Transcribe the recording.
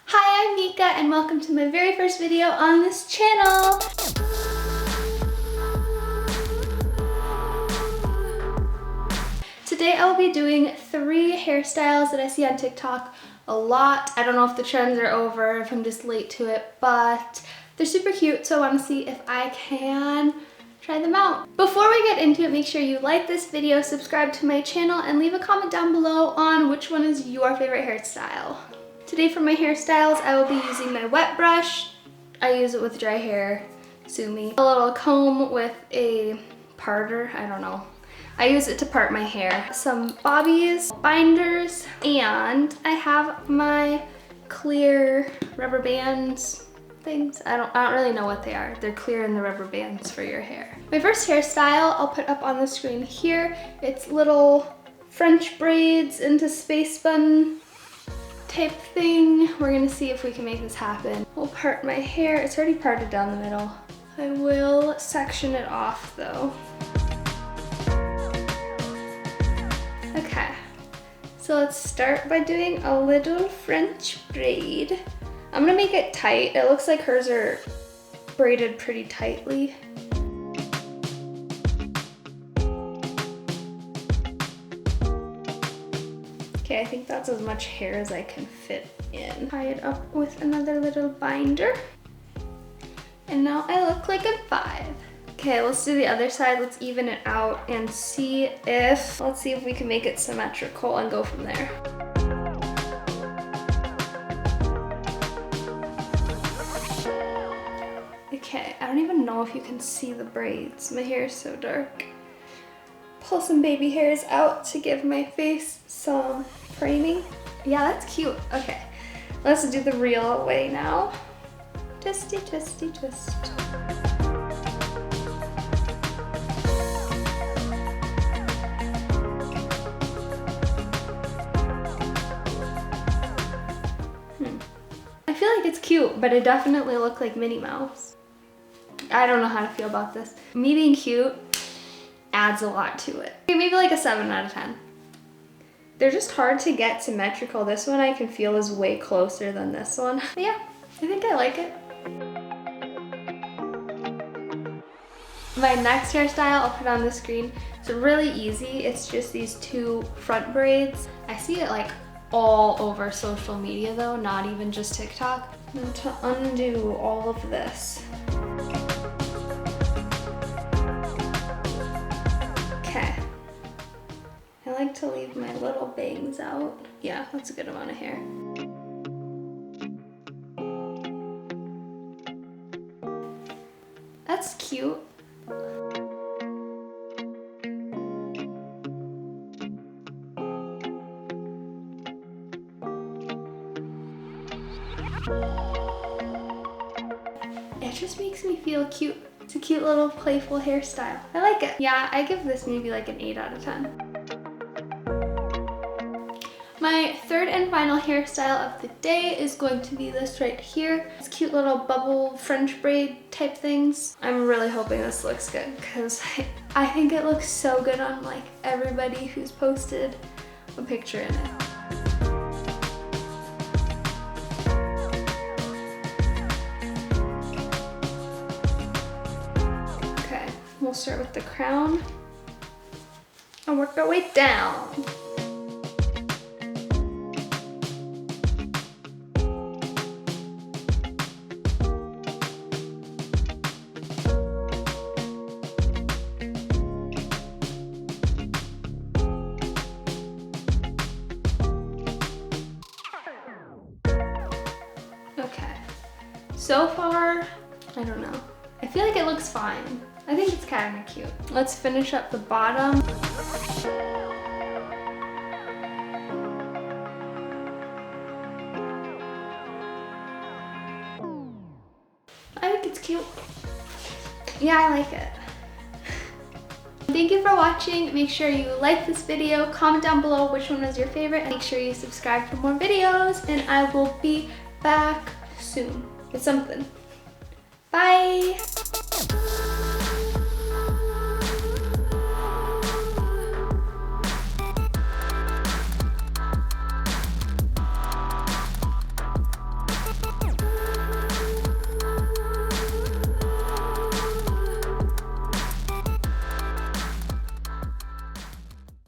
Hi, I'm Mika and welcome to my very first video on this channel. Today I will be doing 3 hairstyles that I see on TikTok a lot. I don't know if the trends are over, if I'm just late to it, but they're super cute, so I want to see if I can try them out. Before we get into it, make sure you like this video, subscribe to my channel, and leave a comment down below on which one is your favorite hairstyle. Today for my hairstyles, I will be using my wet brush. I use it with dry hair, sue me. A little comb with a parter, I don't know. I use it to part my hair. Some bobbies, binders, and I have my clear rubber bands things. I don't really know what they are. They're clear in the rubber bands for your hair. My first hairstyle I'll put up on the screen here. It's little French braids into space bun type thing. We're gonna see if we can make this happen. We'll part my hair. It's already parted down the middle. I will section it off though. Okay, so let's start by doing a little French braid. I'm gonna make it tight. It looks like hers are braided pretty tightly. Okay, I think that's as much hair as I can fit in. Tie it up with another little binder. And now I look like a 5. Okay, let's do the other side. Let's even it out and let's see if we can make it symmetrical and go from there. Okay, I don't even know if you can see the braids. My hair is so dark. Pull some baby hairs out to give my face some framing. Yeah, that's cute. Okay, let's do the real way now. Twisty, twisty, twist. I feel like it's cute, but it definitely looked like Minnie Mouse. I don't know how to feel about this. Me being cute adds a lot to it. Okay, maybe like a 7 out of 10. They're just hard to get symmetrical. This one I can feel is way closer than this one. But yeah, I think I like it. My next hairstyle I'll put on the screen. It's really easy. It's just these 2 front braids. I see it like all over social media though, not even just TikTok. And to undo all of this. Okay. I like to leave my little bangs out. Yeah, that's a good amount of hair. That's cute. It just makes me feel cute. It's a cute little playful hairstyle. I like it. Yeah, I give this maybe like an 8 out of 10. My third and final hairstyle of the day is going to be this right here. It's cute little bubble French braid type things. I'm really hoping this looks good because I think it looks so good on like everybody who's posted a picture in it. Okay, we'll start with the crown and work our way down. Okay, so far, I don't know. I feel like it looks fine. I think it's kind of cute. Let's finish up the bottom. I think it's cute. Yeah, I like it. Thank you for watching. Make sure you like this video, comment down below which one was your favorite, and make sure you subscribe for more videos, and I will be back soon with something. Bye!